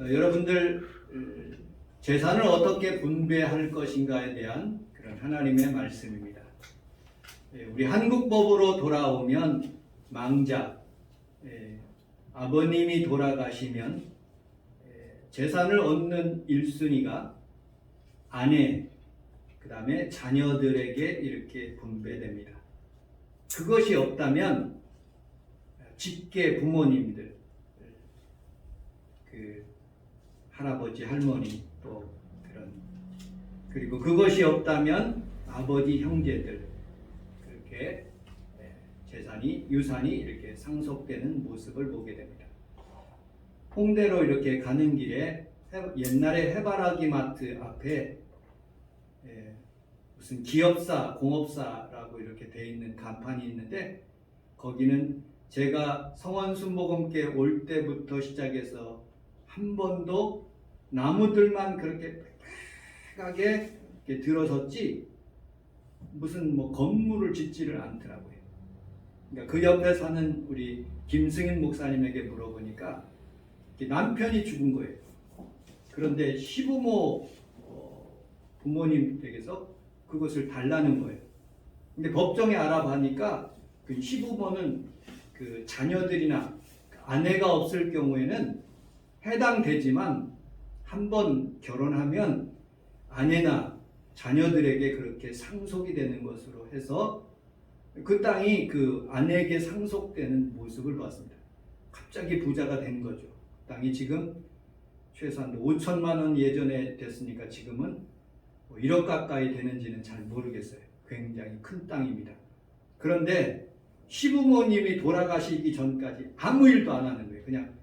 여러분들 재산을 어떻게 분배할 것인가에 대한 그런 하나님의 말씀입니다. 우리 한국법으로 돌아오면 망자, 아버님이 돌아가시면 재산을 얻는 1순위가 아내, 그 다음에 자녀들에게 이렇게 분배됩니다. 그것이 없다면 직계 부모님들, 그 할아버지, 할머니 또 그런, 그리고 그것이 없다면 아버지, 형제들, 그렇게 재산이, 유산이 이렇게 상속되는 모습을 보게 됩니다. 홍대로 이렇게 가는 길에 옛날에 해바라기 마트 앞에 무슨 기업사, 공업사라고 이렇게 되어 있는 간판이 있는데, 거기는 제가 성원순복음께 올 때부터 시작해서 한 번도 나무들만 그렇게 빽빽하게 이렇게 들어섰지 무슨 뭐 건물을 짓지를 않더라고요. 그러니까 그 옆에 사는 우리 김승인 목사님에게 물어보니까 남편이 죽은 거예요. 그런데 시부모 부모님 댁에서 그것을 달라는 거예요. 근데 법정에 알아보니까 그 시부모는 그 자녀들이나 아내가 없을 경우에는 해당되지만 한번 결혼하면 아내나 자녀들에게 그렇게 상속이 되는 것으로 해서 그 땅이 그 아내에게 상속되는 모습을 봤습니다. 갑자기 부자가 된 거죠. 땅이 지금 최소한 5천만 원 예전에 됐으니까 지금은 1억 가까이 되는지는 잘 모르겠어요. 굉장히 큰 땅입니다. 그런데 시부모님이 돌아가시기 전까지 아무 일도 안 하는 거예요. 그냥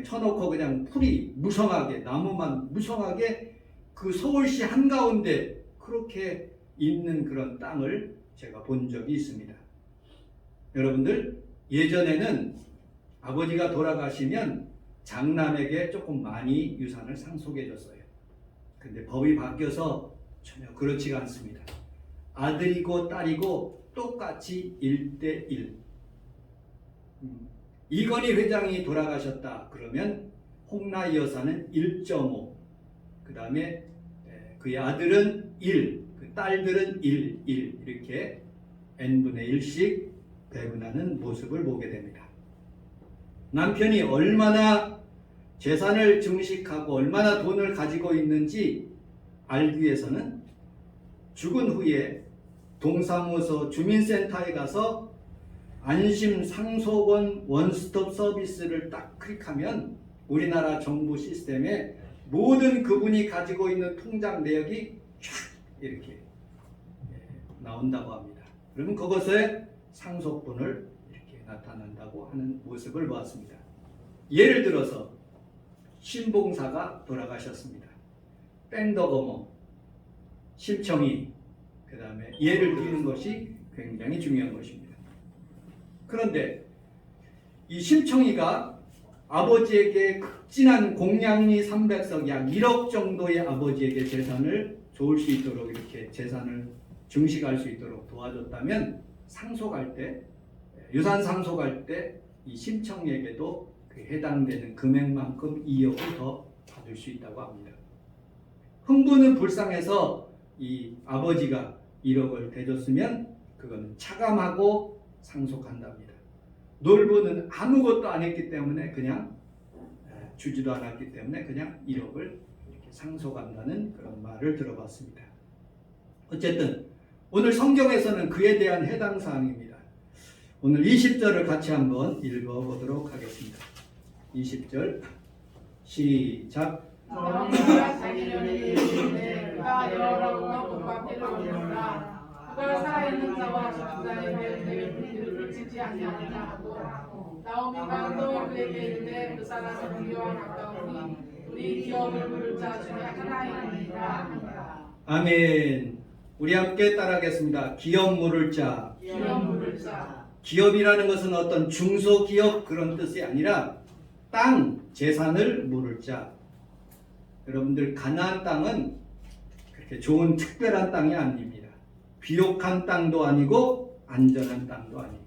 쳐놓고 그냥 풀이 무성하게, 나무만 무성하게 그 서울시 한가운데 그렇게 있는 그런 땅을 제가 본 적이 있습니다. 여러분들, 예전에는 아버지가 돌아가시면 장남에게 조금 많이 유산을 상속해 줬어요. 근데 법이 바뀌어서 전혀 그렇지가 않습니다. 아들이고 딸이고 똑같이 1대1. 이건희 회장이 돌아가셨다 그러면 홍라희 여사는 1.5, 그 다음에 그의 아들은 1, 그 딸들은 1, 이렇게 n분의 1씩 배분하는 모습을 보게 됩니다. 남편이 얼마나 재산을 증식하고 얼마나 돈을 가지고 있는지 알기 위해서는 죽은 후에 동사무소 주민센터에 가서 안심상속원 원스톱 서비스를 딱 클릭하면 우리나라 정부 시스템에 모든 그분이 가지고 있는 통장 내역이 쫙 이렇게 나온다고 합니다. 그러면 그것에 상속분을 이렇게 나타난다고 하는 모습을 보았습니다. 예를 들어서 신봉사가 돌아가셨습니다. 뺑덕어머, 심청이, 그 다음에 예를 드는 것이 굉장히 중요한 것입니다. 그런데 이 심청이가 아버지에게 극진한 공양리 300석 약 1억 정도의 아버지에게 재산을 좋을 수 있도록 이렇게 재산을 증식할 수 있도록 도와줬다면 상속할 때, 유산 상속할 때 이 심청이에게도 그 해당되는 금액만큼 2억을 더 받을 수 있다고 합니다. 흥부는 불쌍해서 이 아버지가 1억을 대줬으면 그건 차감하고 상속한답니다. 놀부는 아무것도 안 했기 때문에 그냥 주지도 않았기 때문에 그냥 1억을 이렇게 상속한다는 그런 말을 들어봤습니다. 어쨌든 오늘 성경에서는 그에 대한 해당 사항입니다. 오늘 20절을 같이 한번 읽어보도록 하겠습니다. 20절 시작. 너희가 자기 전에 이르되 그가 여러분과 돈과 피를 얻는다. 그가 살아있는 자와 죽은 자의 사이에 불길을 치지 아니하느냐 하고 나오미가 또 그에게 이르되 그 사람은 우리와 가까우니 우리 기업을 물을 자 중에 하나이니라 하니라. 아멘. 우리 함께 따라하겠습니다. 기업 물을 자. 기업 물을 자. 기업이라는 것은 어떤 중소기업 그런 뜻이 아니라 땅, 재산을 물을 자. 여러분들, 가나안 땅은 그렇게 좋은 특별한 땅이 아닙니다. 비옥한 땅도 아니고 안전한 땅도 아니에요.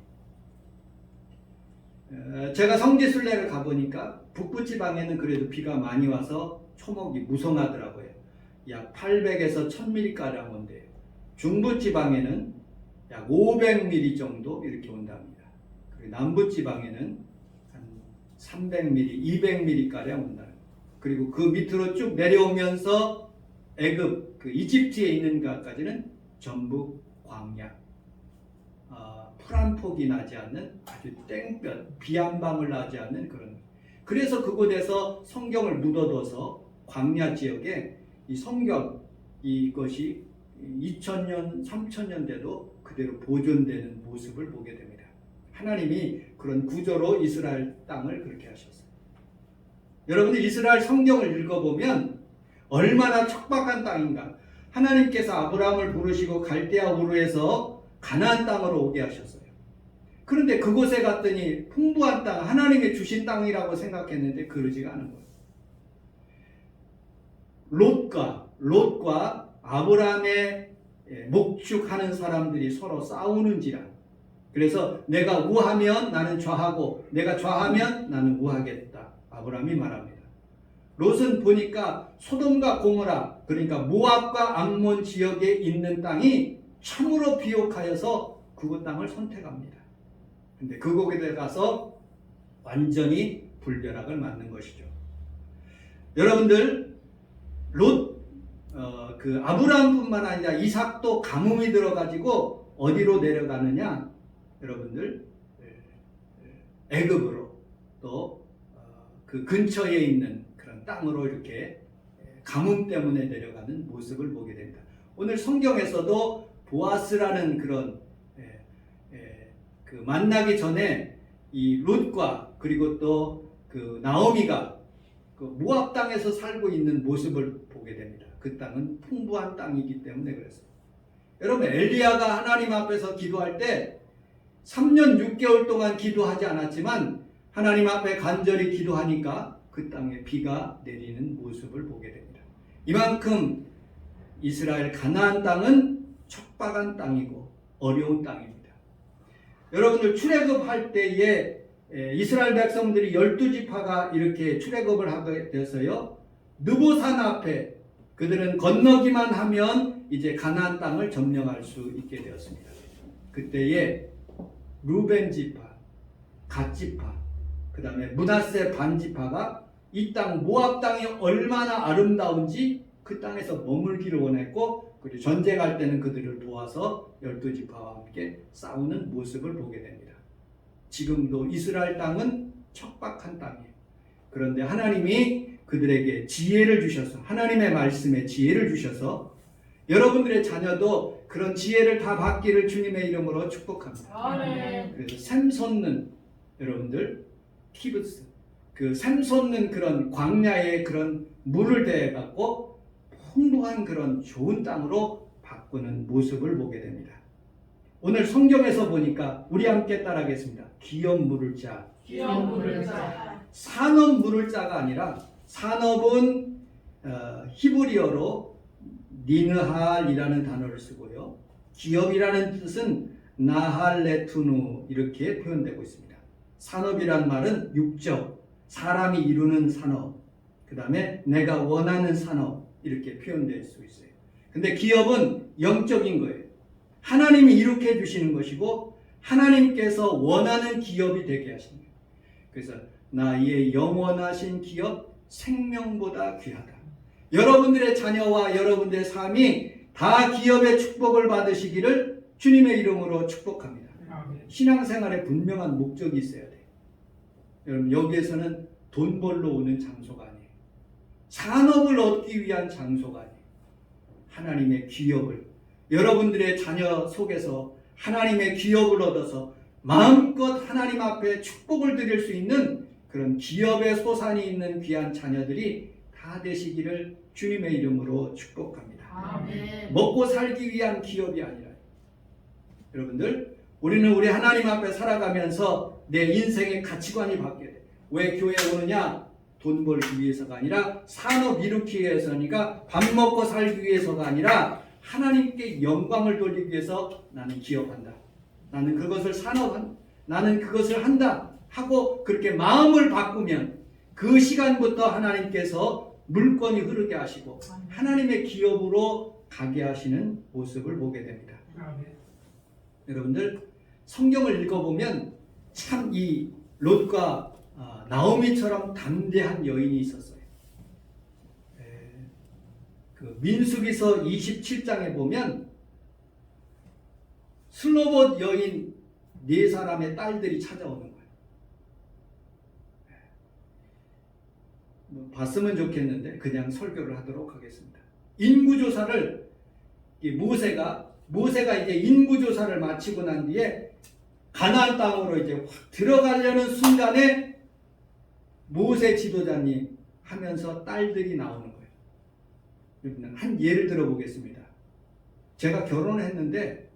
제가 성지순례를 가보니까 북부 지방에는 그래도 비가 많이 와서 초목이 무성하더라고요. 약 800에서 1000mm가량 온대요. 중부 지방에는 약 500mm 정도 이렇게 온답니다. 그리고 남부 지방에는 한 300mm, 200mm가량 온다는 거예요. 그리고 그 밑으로 쭉 내려오면서 애굽, 그 이집트에 있는 것까지는 전부 광야. 풀 한 폭이 나지 않는 아주 땡볕, 비 한 방울 나지 않는 그런. 그래서 그곳에서 성경을 묻어둬서 광야 지역에 이 성경 이것이 2000년, 3000년 돼도 그대로 보존되는 모습을 보게 됩니다. 하나님이 그런 구조로 이스라엘 땅을 그렇게 하셨어요. 여러분들 이스라엘 성경을 읽어보면 얼마나 척박한 땅인가. 하나님께서 아브라함을 부르시고 갈대아 우르에서 가나안 땅으로 오게 하셨어요. 그런데 그곳에 갔더니 풍부한 땅, 하나님이 주신 땅이라고 생각했는데 그러지가 않은 거예요. 롯과 아브라함의 목축하는 사람들이 서로 싸우는지라. 그래서 내가 우하면 나는 좌하고 내가 좌하면 나는 우하겠다. 아브라함이 말합니다. 롯은 보니까 소돔과 고모라, 그러니까 모압과 암몬 지역에 있는 땅이 참으로 비옥하여서 그곳 땅을 선택합니다. 근데 그곳에 가서 완전히 불벼락을 맞는 것이죠. 여러분들 그 아브라함뿐만 아니라 이삭도 가뭄이 들어가지고 어디로 내려가느냐? 여러분들 애굽으로 또 그 근처에 있는 그런 땅으로 이렇게 가뭄 때문에 내려가는 모습을 보게 됩니다. 오늘 성경에서도 보아스라는 그런 그 만나기 전에 이 롯과 그리고 또 그 나오미가 그 모압 땅에서 살고 있는 모습을 보게 됩니다. 그 땅은 풍부한 땅이기 때문에 그랬어요. 여러분 엘리야가 하나님 앞에서 기도할 때 3년 6개월 동안 기도하지 않았지만 하나님 앞에 간절히 기도하니까 그 땅에 비가 내리는 모습을 보게 됩니다. 이만큼 이스라엘 가나안 땅은 척박한 땅이고 어려운 땅입니다. 여러분들 출애굽할 때에 이스라엘 백성들이 12지파가 이렇게 출애굽을 하게 돼서요. 느보산 앞에 그들은 건너기만 하면 이제 가나안 땅을 점령할 수 있게 되었습니다. 그때에 루벤 지파, 갓 지파, 그 다음에 므낫세 반 지파가 이 땅 모압 땅이 얼마나 아름다운지 그 땅에서 머물기를 원했고, 그리고 전쟁할 때는 그들을 도와서 12지파와 함께 싸우는 모습을 보게 됩니다. 지금도 이스라엘 땅은 척박한 땅이에요. 그런데 하나님이 그들에게 지혜를 주셔서, 하나님의 말씀에 지혜를 주셔서 여러분들의 자녀도 그런 지혜를 다 받기를 주님의 이름으로 축복합니다. 그래서 샘 솟는 여러분들 티브스, 그 샘 솟는 그런 광야의 그런 물을 대해 갖고 풍부한 그런 좋은 땅으로 바꾸는 모습을 보게 됩니다. 오늘 성경에서 보니까 우리 함께 따라하겠습니다. 기업 물을 자. 기업 물을 자. 산업 물을 자가 아니라, 산업은 히브리어로 니느할이라는 단어를 쓰고요. 기업이라는 뜻은 나할레투누 이렇게 표현되고 있습니다. 산업이란 말은 육적, 사람이 이루는 산업, 그 다음에 내가 원하는 산업 이렇게 표현될 수 있어요. 근데 기업은 영적인 거예요. 하나님이 이렇게 해주시는 것이고 하나님께서 원하는 기업이 되게 하시는 거예요. 그래서 나의 영원하신 기업 생명보다 귀하다. 여러분들의 자녀와 여러분들의 삶이 다 기업의 축복을 받으시기를 주님의 이름으로 축복합니다. 신앙생활에 분명한 목적이 있어야 돼요. 여러분 여기에서는 돈 벌러 오는 장소가 아니에요. 산업을 얻기 위한 장소가 아니에요. 하나님의 기업을, 여러분들의 자녀 속에서 하나님의 기업을 얻어서 마음껏 하나님 앞에 축복을 드릴 수 있는 그런 기업의 소산이 있는 귀한 자녀들이 다 되시기를 주님의 이름으로 축복합니다. 아멘. 먹고 살기 위한 기업이 아니라, 여러분들 우리는 우리 하나님 앞에 살아가면서 내 인생의 가치관이 바뀌어야 돼. 왜 교회에 오느냐? 돈 벌기 위해서가 아니라, 산업 일으키기 위해서니까, 밥 먹고 살기 위해서가 아니라 하나님께 영광을 돌리기 위해서 나는 기업한다. 나는 그것을 나는 그것을 한다. 하고 그렇게 마음을 바꾸면 그 시간부터 하나님께서 물권이 흐르게 하시고 하나님의 기업으로 가게 하시는 모습을 보게 됩니다. 여러분들 성경을 읽어보면 참 이 롯과 나오미처럼 담대한 여인이 있었어요. 그 민수기서 27장에 보면 슬로봇 여인 4사람의 딸들이 찾아오는 거예요. 봤으면 좋겠는데 그냥 설교를 하도록 하겠습니다. 인구조사를 모세가 이제 인구조사를 마치고 난 뒤에 가나안 땅으로 이제 확 들어가려는 순간에 모세 지도자님 하면서 딸들이 나오는 거예요. 여러분 한 예를 들어 보겠습니다. 제가 결혼을 했는데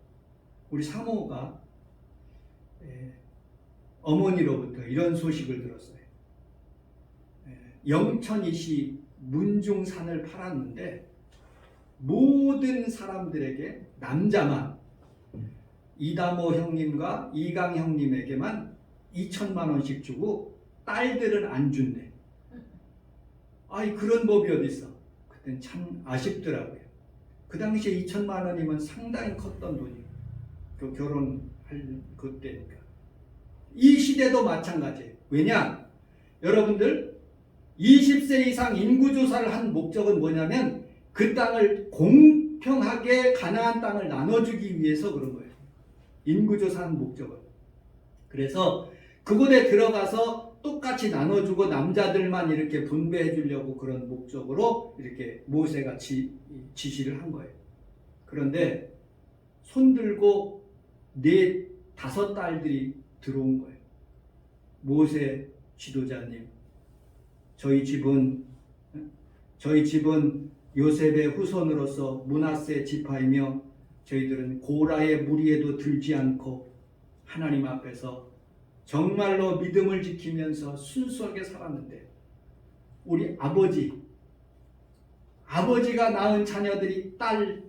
우리 사모가 어머니로부터 이런 소식을 들었어요. 영천이시 문중산을 팔았는데 모든 사람들에게 남자만 이다모 형님과 이강 형님에게만 2천만 원씩 주고 딸들은 안 준대. 아이 그런 법이 어디 있어? 그땐 참 아쉽더라고요. 그 당시에 2천만 원이면 상당히 컸던 돈이에요. 그 결혼할 그때니까. 이 시대도 마찬가지예요. 왜냐? 여러분들 20세 이상 인구조사를 한 목적은 뭐냐면 그 땅을 공평하게 가나안 땅을 나눠주기 위해서 그런 거예요. 인구조사한 목적은. 그래서 그곳에 들어가서 똑같이 나눠주고 남자들만 이렇게 분배해 주려고 그런 목적으로 이렇게 모세가 지시를 한 거예요. 그런데 손들고 5 딸들이 들어온 거예요. 모세 지도자님, 저희 집은 요셉의 후손으로서 므낫세 지파이며 저희들은 고라의 무리에도 들지 않고 하나님 앞에서 정말로 믿음을 지키면서 순수하게 살았는데 우리 아버지가 낳은 자녀들이 딸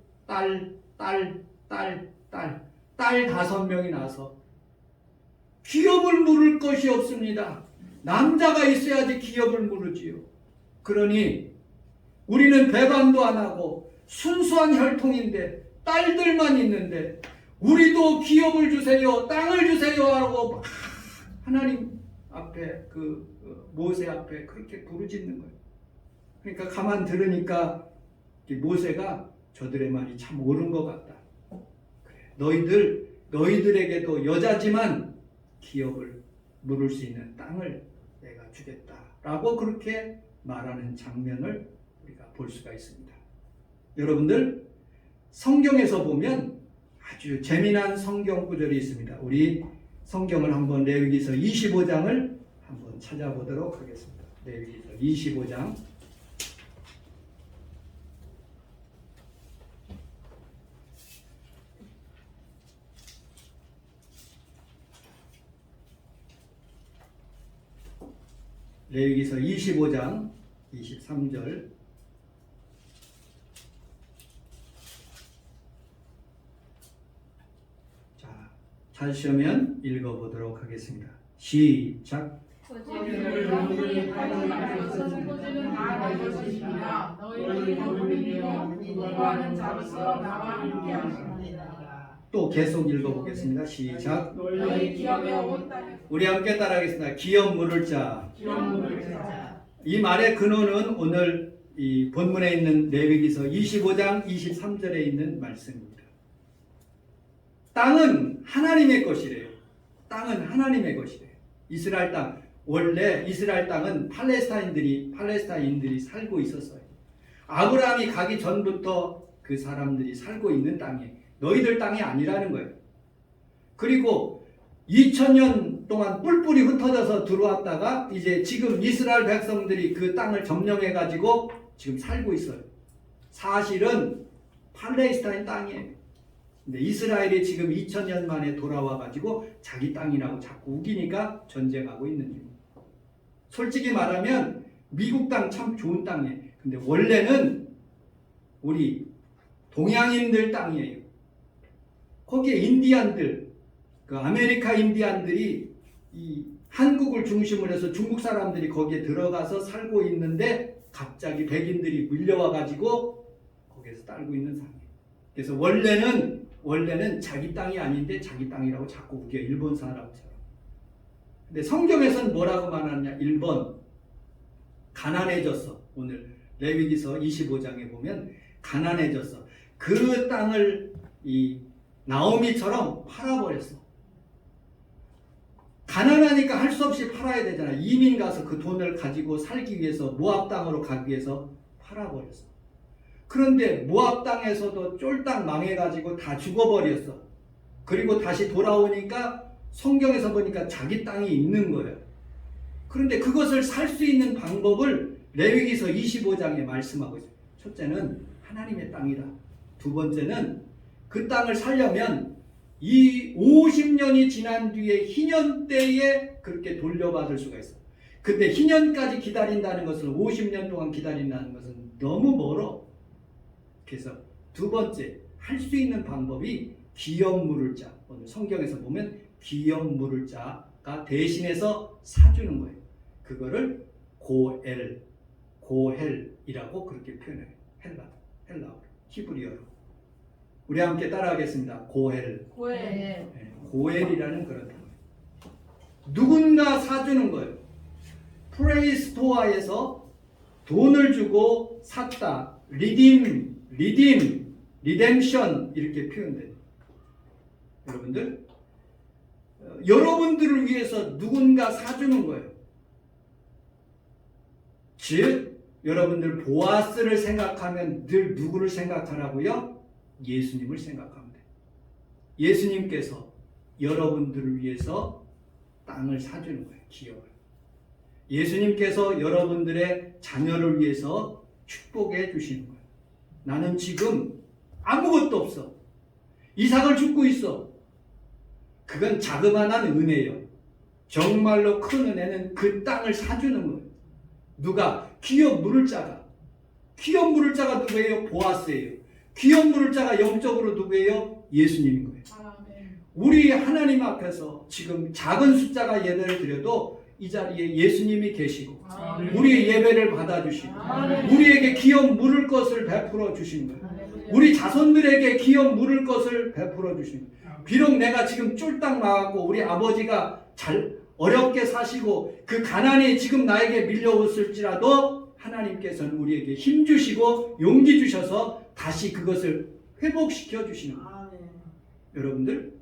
5명이 나서 기업을 물을 것이 없습니다. 남자가 있어야지 기업을 물으지요. 그러니 우리는 배반도 안 하고 순수한 혈통인데 딸들만 있는데 우리도 기업을 주세요, 땅을 주세요 하고 막 하나님 앞에 모세 앞에 그렇게 부르짖는 거예요. 그러니까 가만 들으니까 모세가 저들의 말이 참 옳은 것 같다. 그래, 너희들에게도 여자지만 기업을 물을 수 있는 땅을 내가 주겠다라고 그렇게 말하는 장면을 우리가 볼 수가 있습니다. 여러분들 성경에서 보면 아주 재미난 성경 구절이 있습니다. 우리 성경을 한번 레위기서 25장을 한번 찾아보도록 하겠습니다. 레위기서 25장 레위기서 25장 23절 찾으시면 읽어보도록 하겠습니다. 시작. 토지를 너희들이 팔지 말것은 토지는 다 내 것이니라. 너희들이 거부리며 구하는 자로서 나와 함께 하시니라. 또 계속 읽어보겠습니다. 시작. 너희 기업의 온 땅에 우리 함께 따라하겠습니다. 기업 물을 자. 이 말의 근원은 오늘 이 본문에 있는 레위기서 25장 23절에 있는 말씀입니다. 땅은 하나님의 것이래요. 땅은 하나님의 것이래요. 이스라엘 땅, 원래 이스라엘 땅은 팔레스타인들이 살고 있었어요. 아브라함이 가기 전부터 그 사람들이 살고 있는 땅이에요. 너희들 땅이 아니라는 거예요. 그리고 2000년 동안 뿔뿔이 흩어져서 들어왔다가 이제 지금 이스라엘 백성들이 그 땅을 점령해 가지고 지금 살고 있어요. 사실은 팔레스타인 땅이에요. 근데 이스라엘이 지금 2000년 만에 돌아와 가지고 자기 땅이라고 자꾸 우기니까 전쟁하고 있는 중입니다. 솔직히 말하면 미국 땅 참 좋은 땅이에요. 근데 원래는 우리 동양인들 땅이에요. 거기에 인디안들, 그 아메리카 인디안들이 이 한국을 중심으로 해서 중국 사람들이 거기에 들어가서 살고 있는데 갑자기 백인들이 밀려와 가지고 거기에서 살고 있는 상황이에요. 그래서 원래는 자기 땅이 아닌데 자기 땅이라고 자꾸 우겨, 일본 사람처럼. 근데 성경에서는 뭐라고 말하느냐? 1번 가난해졌어. 오늘 레위기서 25장에 보면 가난해졌어. 그 땅을 이 나오미처럼 팔아버렸어. 가난하니까 할 수 없이 팔아야 되잖아. 이민 가서 그 돈을 가지고 살기 위해서 모압 땅으로 가기 위해서 팔아버렸어. 그런데 모압 땅에서도 쫄딱 망해가지고 다 죽어버렸어. 그리고 다시 돌아오니까 성경에서 보니까 자기 땅이 있는 거예요. 그런데 그것을 살 수 있는 방법을 레위기서 25장에 말씀하고 있어요. 첫째는 하나님의 땅이다. 두 번째는 그 땅을 살려면 이 50년이 지난 뒤에 희년 때에 그렇게 돌려받을 수가 있어. 근데 희년까지 기다린다는 것은 50년 동안 기다린다는 것은 너무 멀어. 그래서 두 번째 할 수 있는 방법이 기업 물을 자. 오늘 성경에서 보면 기업 물을 자가 대신해서 사주는 거예요. 그거를 고헬이라고 그렇게 표현해요. 헬라어로, 히브리어로. 우리 함께 따라하겠습니다. 고헬. 고헬이라는 그런 단어예요. 누군가 사주는 거예요. 프레이스토아에서 돈을 주고 샀다. 리뎀션 이렇게 표현돼요. 여러분들, 여러분들을 위해서 누군가 사주는 거예요. 즉, 여러분들 보아스를 생각하면 늘 누구를 생각하라고요? 예수님을 생각하면 돼요. 예수님께서 여러분들을 위해서 땅을 사주는 거예요. 기업을. 예수님께서 여러분들의 자녀를 위해서 축복해 주시는 거예요. 나는 지금 아무것도 없어. 이삭을 죽고 있어. 그건 자그마한 은혜예요. 정말로 큰 은혜는 그 땅을 사주는 거예요. 누가? 기업 물을 자가. 기업 물을 자가 누구예요? 보아스예요. 기업 물을 자가 영적으로 누구예요? 예수님인 거예요. 우리 하나님 앞에서 지금 작은 숫자가 예배를 드려도 이 자리에 예수님이 계시고 우리의 예배를 받아주시고 우리에게 기업 물을 것을 베풀어 주신 거예요. 우리 자손들에게 기업 물을 것을 베풀어 주신 거예요. 비록 내가 지금 쫄딱 나왔고 우리 아버지가 잘 어렵게 사시고 그 가난이 지금 나에게 밀려왔을지라도 하나님께서는 우리에게 힘 주시고 용기 주셔서 다시 그것을 회복시켜 주시는 거예요. 여러분들,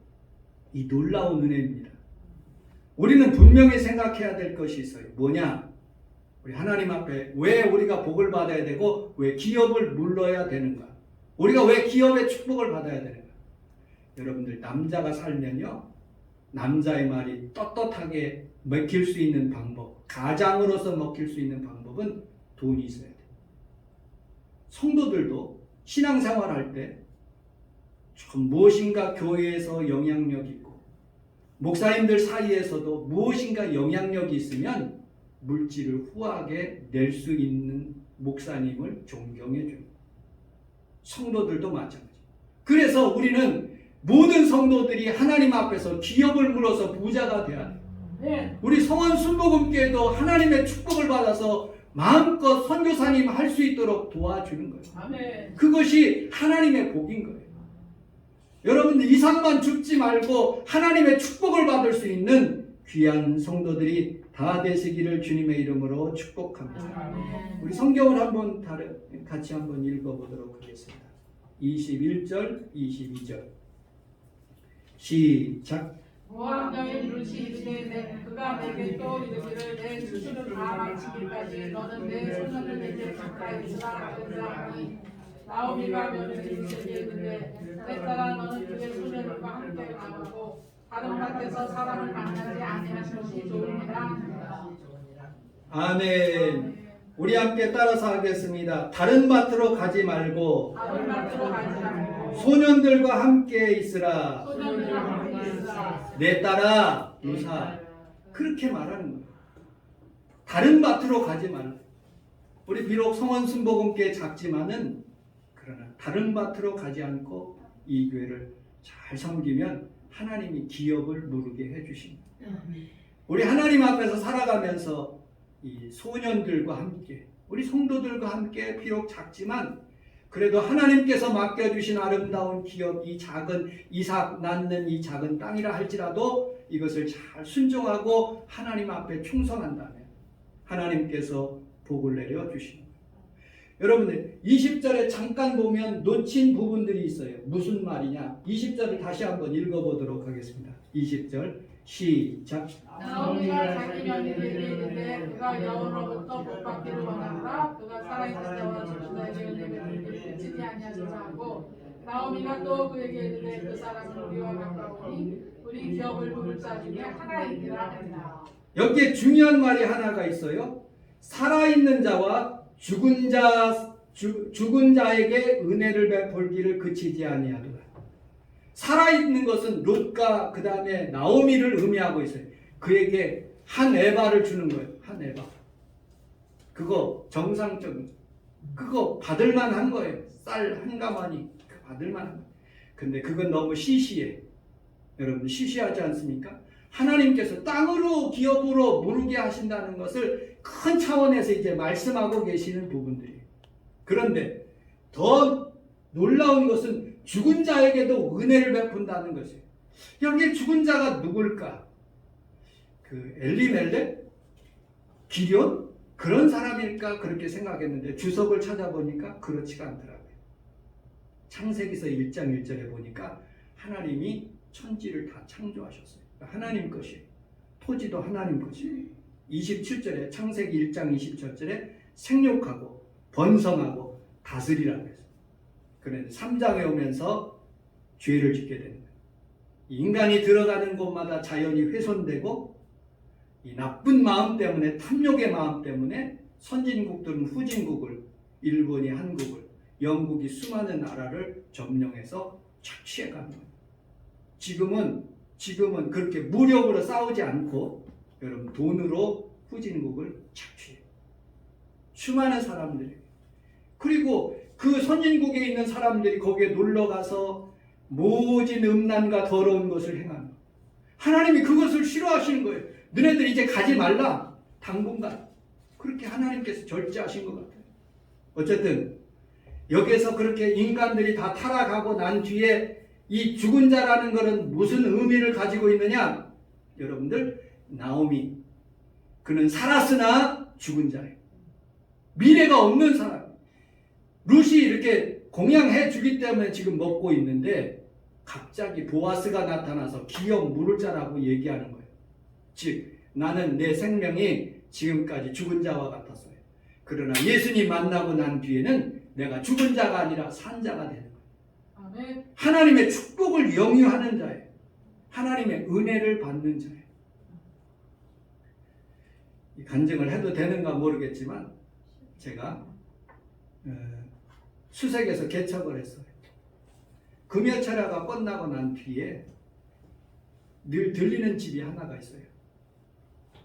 이 놀라운 은혜입니다. 우리는 분명히 생각해야 될 것이 있어요. 뭐냐? 우리 하나님 앞에 왜 우리가 복을 받아야 되고 왜 기업을 물러야 되는가? 우리가 왜 기업의 축복을 받아야 되는가? 여러분들, 남자가 살면요, 남자의 말이 떳떳하게 먹힐 수 있는 방법, 가장으로서 먹힐 수 있는 방법은 돈이 있어야 돼요. 성도들도 신앙생활 할 때 무엇인가 교회에서 영향력 있고 목사님들 사이에서도 무엇인가 영향력이 있으면 물질을 후하게 낼 수 있는 목사님을 존경해 줍니다. 성도들도 마찬가지. 그래서 우리는 모든 성도들이 하나님 앞에서 기업을 물어서 부자가 되어야 돼요. 우리 성원 순복음교회도 하나님의 축복을 받아서 마음껏 선교사님 할 수 있도록 도와주는 거예요. 그것이 하나님의 복인 거예요. 여러분들, 이삭만 죽지 말고 하나님의 축복을 받을 수 있는 귀한 성도들이 다 되시기를 주님의 이름으로 축복합니다. 우리 성경을 한번 같이 한번 읽어보도록 하겠습니다. 21절, 22절 시작. 모압 여인 룻이 이르되 그가 내게 또 이르기를 내 수술을 다 마치기까지 너는 내 소년을 내게 가까이 있으라 하였더니 나오미가 며느리 룻에게 이르되 내 딸아 너는 그의 소년과 함께 나가고 다른 밭에서 사람을 만나지 아니하신 것이 좋으니라. 아멘. 우리 함께 따라서 하겠습니다. 다른 밭으로 가지 말고 다른 밭으로 가지 말고 소년들과 함께 있으라. 소년들과 함께 있으라. 내 딸아 루사. 그렇게 말하는 거예요. 다른 밭으로 가지 말라. 우리 비록 성원순복음교회 작지만은 그러나 다른 밭으로 가지 않고 이 교회를 잘 섬기면 하나님이 기업을 누르게 해주십니다. 우리 하나님 앞에서 살아가면서 이 소년들과 함께, 우리 성도들과 함께 비록 작지만 그래도 하나님께서 맡겨주신 아름다운 기업, 이 작은 이삭 낳는 이 작은 땅이라 할지라도 이것을 잘 순종하고 하나님 앞에 충성한다면 하나님께서 복을 내려주시는 거예요. 여러분들 20절에 잠깐 보면 놓친 부분들이 있어요. 무슨 말이냐? 20절을 다시 한번 읽어보도록 하겠습니다. 20절 시작. 나오미가 자기 며느리에게 이르되 그가 여호로부터 복받기를 원하노라. 그가 살아있는 자와 죽자에게 은혜를 베푸지 아니하소서 하고, 나오미가 또 그에게 이르되 그 사람은 우리와 가까우니 우리 기업을 부를 자 중에 하나이니라 하니라. 여기에 중요한 말이 하나가 있어요. 살아있는 자와 죽은 자에게 은혜를 베풀기를 그치지 아니하도다. 살아있는 것은 롯과 그 다음에 나오미를 의미하고 있어요. 그에게 한 에바를 주는 거예요. 한 에바. 그거 정상적인, 그거 받을만한 거예요. 쌀 한 가마니 받을만한 거예요. 근데 그건 너무 시시해. 여러분 시시하지 않습니까? 하나님께서 땅으로 기업으로 무르게 하신다는 것을 큰 차원에서 이제 말씀하고 계시는 부분들이에요. 그런데 더 놀라운 것은 죽은 자에게도 은혜를 베푼다는 것이에요. 여기 죽은 자가 누굴까? 그 엘리멜렉? 기럍? 그런 사람일까? 그렇게 생각했는데 주석을 찾아보니까 그렇지가 않더라고요. 창세기서 1장 1절에 보니까 하나님이 천지를 다 창조하셨어요. 하나님 것이에요. 토지도 하나님 것이에요. 27절에 창세기 1장 27절에 생육하고 번성하고 다스리라고 했어요. 그런데 3장에 오면서 죄를 짓게 되는 거예요. 인간이 들어가는 곳마다 자연이 훼손되고 이 나쁜 마음 때문에, 탐욕의 마음 때문에 선진국들은 후진국을, 일본이 한국을, 영국이 수많은 나라를 점령해서 착취해가는 거예요. 지금은 그렇게 무력으로 싸우지 않고 여러분 돈으로 후진국을 착취해요. 수많은 사람들이. 그리고 그 선진국에 있는 사람들이 거기에 놀러가서 모진 음란과 더러운 것을 행하는 거예요. 하나님이 그것을 싫어하시는 거예요. 너네들 이제 가지 말라. 당분간. 그렇게 하나님께서 절제하신 것 같아요. 어쨌든 여기에서 그렇게 인간들이 다 타락하고 난 뒤에 이 죽은 자라는 것은 무슨 의미를 가지고 있느냐? 여러분들, 나오미. 그는 살았으나 죽은 자예요. 미래가 없는 사람. 룻이 이렇게 공양해 주기 때문에 지금 먹고 있는데 갑자기 보아스가 나타나서 기업 물을 자라고 얘기하는 거예요. 즉 나는 내 생명이 지금까지 죽은 자와 같았어요. 그러나 예수님 만나고 난 뒤에는 내가 죽은 자가 아니라 산 자가 되는 거예요. 아멘. 하나님의 축복을 영유하는 자예요. 하나님의 은혜를 받는 자예요. 이 간증을 해도 되는가 모르겠지만 제가 수색에서 개척을 했어요. 금여철야가 끝나고 난 뒤에 늘 들리는 집이 하나가 있어요.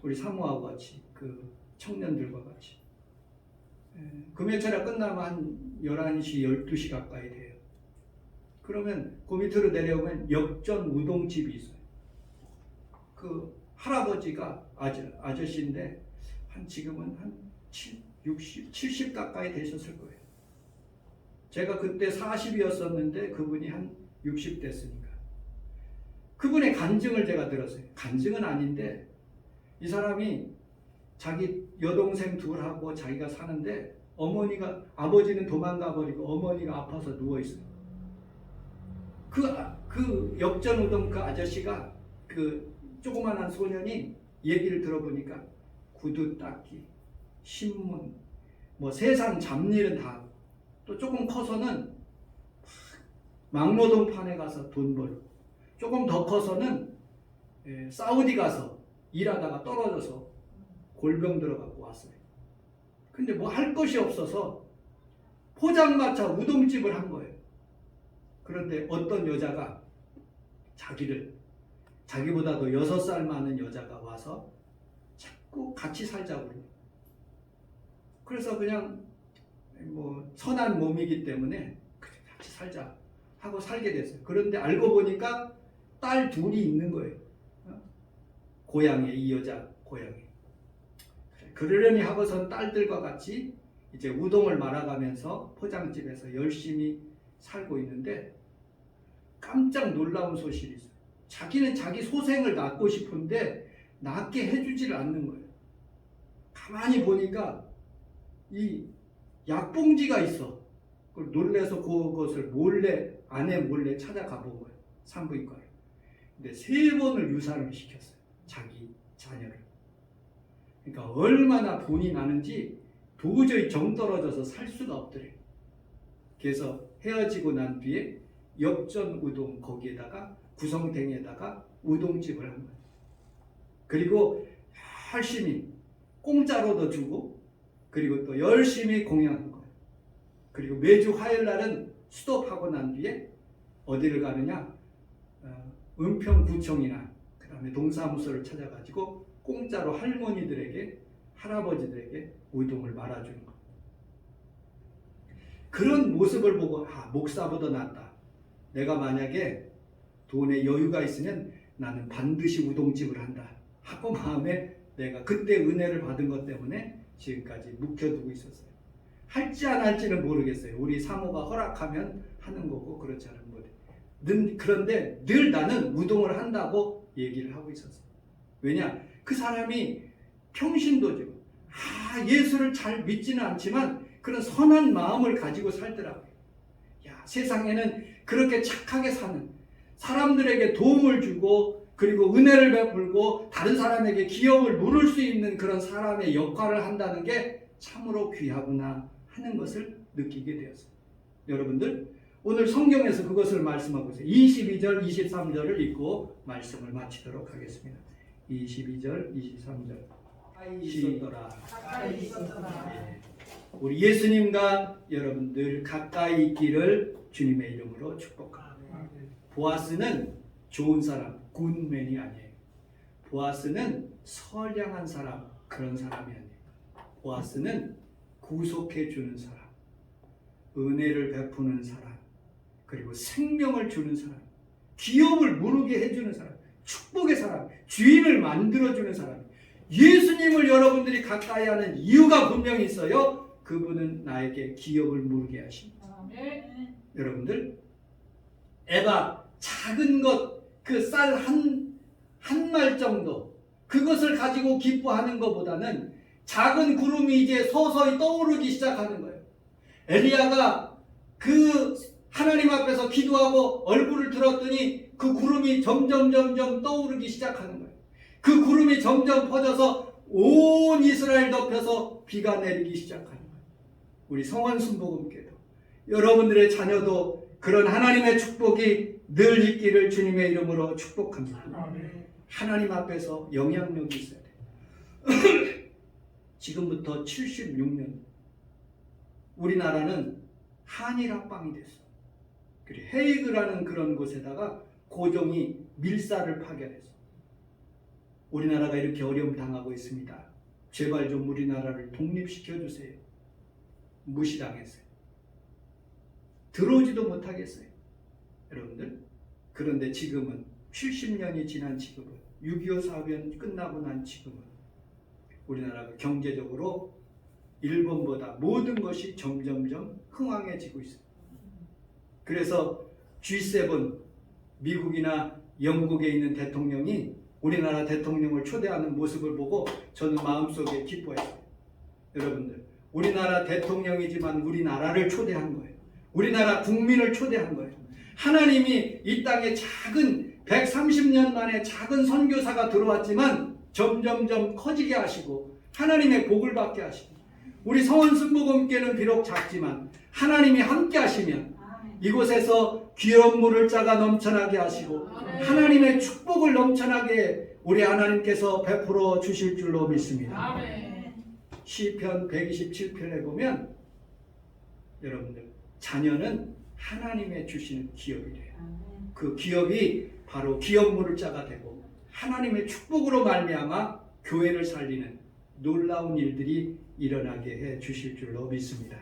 우리 사모하고 같이, 그 청년들과 같이. 금여철야 끝나면 한 11시, 12시 가까이 돼요. 그러면 그 밑으로 내려오면 역전 우동집이 있어요. 그 할아버지가 아저씨인데 지금은 한 70 가까이 되셨을 거예요. 제가 그때 40이었었는데 그분이 한 60 됐으니까. 그분의 간증을 제가 들었어요. 간증은 아닌데 이 사람이 자기 여동생 둘하고 자기가 사는데 아버지는 도망가 버리고 어머니가 아파서 누워 있어요. 그 역전우동 그 아저씨가 그 조그만한 소년이 얘기를 들어보니까 구두 닦기, 신문, 뭐 세상 잡일은 다 하고 또 조금 커서는 막노동판에 가서 돈 벌고 조금 더 커서는 사우디 가서 일하다가 떨어져서 골병 들어가고 왔어요. 근데 뭐 할 것이 없어서 포장마차 우동집을 한 거예요. 그런데 어떤 여자가 자기보다도 6살 많은 여자가 와서 자꾸 같이 살자고 그래요. 그래서 그냥 뭐 선한 몸이기 때문에 같이 살자 하고 살게 됐어요. 그런데 알고 보니까 딸 둘이 있는 거예요. 고향에, 이 여자 고향에. 그러려니 하고선 딸들과 같이 이제 우동을 말아가면서 포장집에서 열심히 살고 있는데 깜짝 놀라운 소식이 있어요. 자기는 자기 소생을 낳고 싶은데 낳게 해주질 않는 거예요. 가만히 보니까 이 약봉지가 있어. 그걸 놀래서 그것을 몰래, 아내 몰래 찾아가 본 거예요. 산부인과에. 근데 3번을 유산을 시켰어요. 자기 자녀를. 그러니까 얼마나 본이 나는지 도저히 정 떨어져서 살 수가 없더래요. 그래서 헤어지고 난 뒤에 역전 우동 거기에다가 구성탱에다가 우동집을 한 거예요. 그리고 열심히 공짜로도 주고 그리고 또 열심히 공양한 거예요. 그리고 매주 화요일 날은 수도하고 난 뒤에 어디를 가느냐? 은평구청이나 그 다음에 동사무소를 찾아가지고 공짜로 할머니들에게 할아버지들에게 우동을 말아주는 것. 그런 모습을 보고 목사보다 낫다. 내가 만약에 돈에 여유가 있으면 나는 반드시 우동집을 한다 하고 마음에 내가 그때 은혜를 받은 것 때문에 지금까지 묵혀두고 있었어요. 할지 안 할지는 모르겠어요. 우리 사모가 허락하면 하는 거고 그렇지 않은 거예요. 그런데 늘 나는 우동을 한다고 얘기를 하고 있었어요. 왜냐? 그 사람이 평신도죠. 예수를 잘 믿지는 않지만 그런 선한 마음을 가지고 살더라고요. 세상에는 그렇게 착하게 사는 사람들에게 도움을 주고 그리고 은혜를 베풀고 다른 사람에게 기업을 누릴 수 있는 그런 사람의 역할을 한다는 게 참으로 귀하구나 하는 것을 느끼게 되었어요. 여러분들 오늘 성경에서 그것을 말씀하고 있어요. 22절 23절을 읽고 말씀을 마치도록 하겠습니다. 22절 23절 가까이 있었더라. 우리 예수님과 여러분들 가까이 있기를 주님의 이름으로 축복합니다. 보아스는 좋은 사람, 굿맨이 아니에요. 보아스는 선량한 사람, 그런 사람이 아니에요. 보아스는 구속해 주는 사람, 은혜를 베푸는 사람, 그리고 생명을 주는 사람, 기업을 무르게 해주는 사람, 축복의 사람, 주인을 만들어주는 사람. 예수님을 여러분들이 가까이 하는 이유가 분명히 있어요. 그분은 나에게 기업을 무르게 하십니다. 여러분들 애가 작은 것, 그 쌀 한 말 정도 그것을 가지고 기뻐하는 것보다는 작은 구름이 이제 서서히 떠오르기 시작하는 거예요. 엘리야가 그 하나님 앞에서 기도하고 얼굴을 들었더니 그 구름이 점점 떠오르기 시작하는 거예요. 그 구름이 점점 퍼져서 온 이스라엘 덮여서 비가 내리기 시작하는 거예요. 우리 성원순복음교회도 여러분들의 자녀도 그런 하나님의 축복이 늘 있기를 주님의 이름으로 축복합니다. 하나님 앞에서 영향력이 있어야 돼요. 지금부터 76년 우리나라는 한일합방이 됐어. 그리고 헤이그라는 그런 곳에다가 고종이 밀사를 파견했어. 우리나라가 이렇게 어려움 당하고 있습니다. 제발 좀 우리나라를 독립시켜 주세요. 무시당했어요. 들어오지도 못하겠어요. 여러분들. 그런데 지금은 70년이 지난 지금은 6.25 사변 끝나고 난 지금은 우리나라가 경제적으로 일본보다 모든 것이 점점점 흥황해지고 있어요. 그래서 G7 미국이나 영국에 있는 대통령이 우리나라 대통령을 초대하는 모습을 보고 저는 마음속에 기뻐했어요. 여러분들 우리나라 대통령이지만 우리나라를 초대한 거예요. 우리나라 국민을 초대한 거예요. 하나님이 이 땅에 작은 130년 만에 작은 선교사가 들어왔지만 점점점 커지게 하시고 하나님의 복을 받게 하시고 우리 성원순복음교회는 비록 작지만 하나님이 함께 하시면 이곳에서 귀한 물을 짜가 넘쳐나게 하시고 하나님의 축복을 넘쳐나게 우리 하나님께서 베풀어 주실 줄로 믿습니다. 시편 127편에 보면 여러분들 자녀는 하나님의 주시는 기업이래요. 그 기업이 바로 기업 물을 자가 되고 하나님의 축복으로 말미암아 교회를 살리는 놀라운 일들이 일어나게 해 주실 줄로 믿습니다.